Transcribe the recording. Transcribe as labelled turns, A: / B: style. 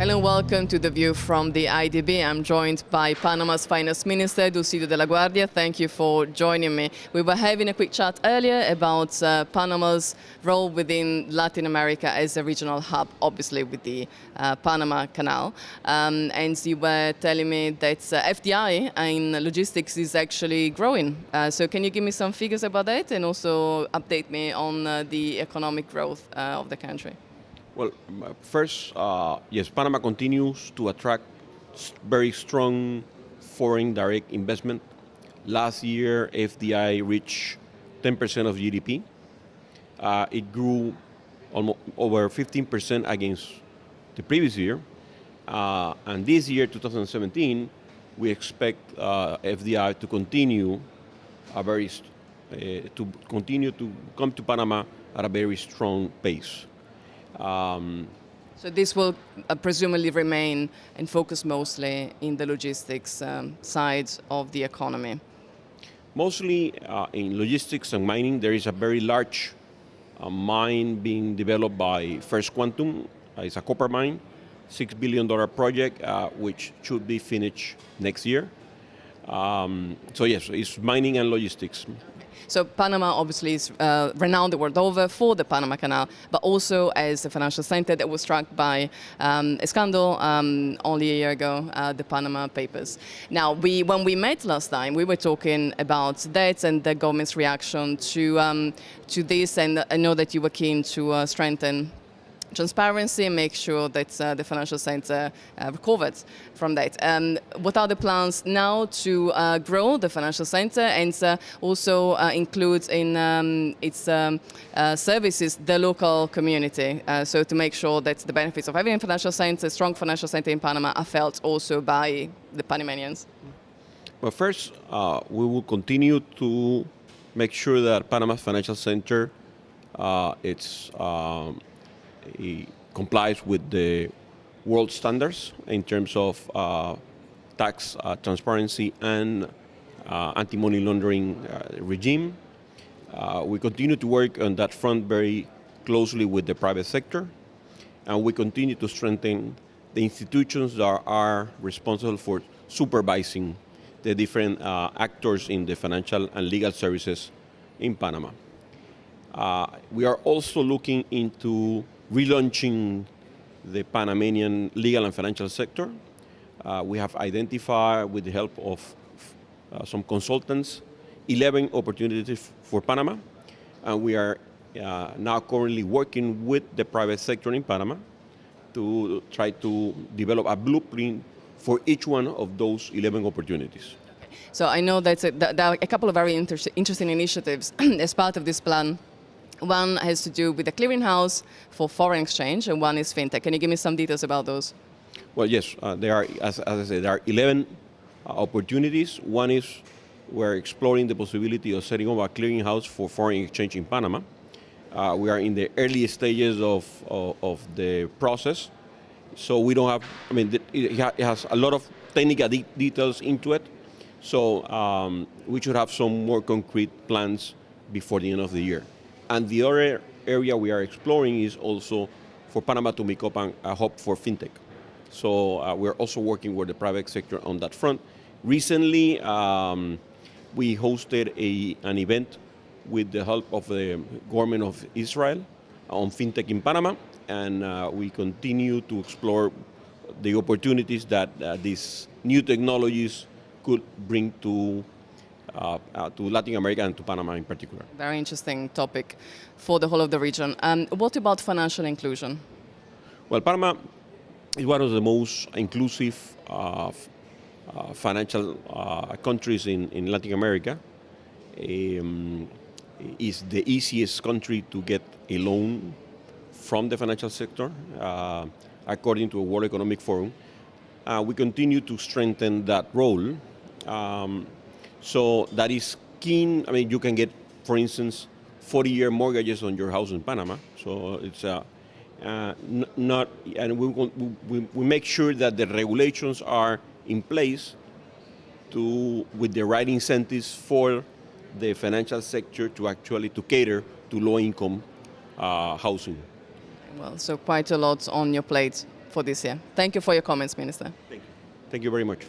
A: Hello and welcome to The View from the IDB. I'm joined by Panama's Finance Minister, Dulcidio De La Guardia. Thank you for joining me. We were having a quick chat earlier about Panama's role within Latin America as a regional hub, obviously with the Panama Canal. And you were telling me that FDI in logistics is actually growing. So can you give me some figures about that and also update me on the economic growth of the country?
B: Well, first, yes, Panama continues to attract very strong foreign direct investment. Last year, FDI reached 10% of GDP. It grew almost over 15% against the previous year. And this year, 2017, we expect FDI to continue to come to Panama at a very strong pace.
A: So this will presumably remain and focus mostly in the logistics side of the economy?
B: Mostly in logistics and mining. There is a very large mine being developed by First Quantum. It's a copper mine, $6 billion project, which should be finished next year. So yes, it's mining and logistics.
A: So Panama obviously is renowned the world over for the Panama Canal, but also as a financial center that was struck by a scandal only a year ago, the Panama Papers. Now, when we met last time, we were talking about that and the government's reaction to this, and I know that you were keen to strengthen transparency and make sure that the financial center recovered from that. What are the plans now to grow the financial center and also include in its services the local community? So to make sure that the benefits of having a financial center, a strong financial center in Panama, are felt also by the Panamanians?
B: Well, first, we will continue to make sure that Panama's financial center it complies with the world standards in terms of tax transparency and anti-money laundering regime. We continue to work on that front very closely with the private sector, and we continue to strengthen the institutions that are responsible for supervising the different actors in the financial and legal services in Panama. We are also looking into relaunching the Panamanian legal and financial sector. We have identified, with the help of some consultants, 11 opportunities for Panama. And we are now currently working with the private sector in Panama to try to develop a blueprint for each one of those 11 opportunities.
A: So I know that there are a couple of very interesting initiatives as part of this plan. One has to do with the clearinghouse for foreign exchange, and one is fintech. Can you give me some details about those?
B: Well, yes, there are, as I said, there are 11 opportunities. One is we're exploring the possibility of setting up a clearinghouse for foreign exchange in Panama. We are in the early stages of the process, so we don't have, I mean, it has a lot of technical details into it, so we should have some more concrete plans before the end of the year. And the other area we are exploring is also for Panama to become a hub for fintech. So we're also working with the private sector on that front. Recently, we hosted an event with the help of the government of Israel on fintech in Panama, and we continue to explore the opportunities that these new technologies could bring to Latin America and to Panama in particular.
A: Very interesting topic for the whole of the region. What about financial inclusion?
B: Well, Panama is one of the most inclusive financial countries in Latin America. It's the easiest country to get a loan from the financial sector, according to the World Economic Forum. We continue to strengthen that role. So that is keen. I mean, you can get, for instance, 40-year mortgages on your house in Panama. So it's not, and we make sure that the regulations are in place with the right incentives for the financial sector to cater to low-income housing.
A: Well, so quite a lot on your plate for this year. Thank you for your comments, Minister.
B: Thank you. Thank you very much.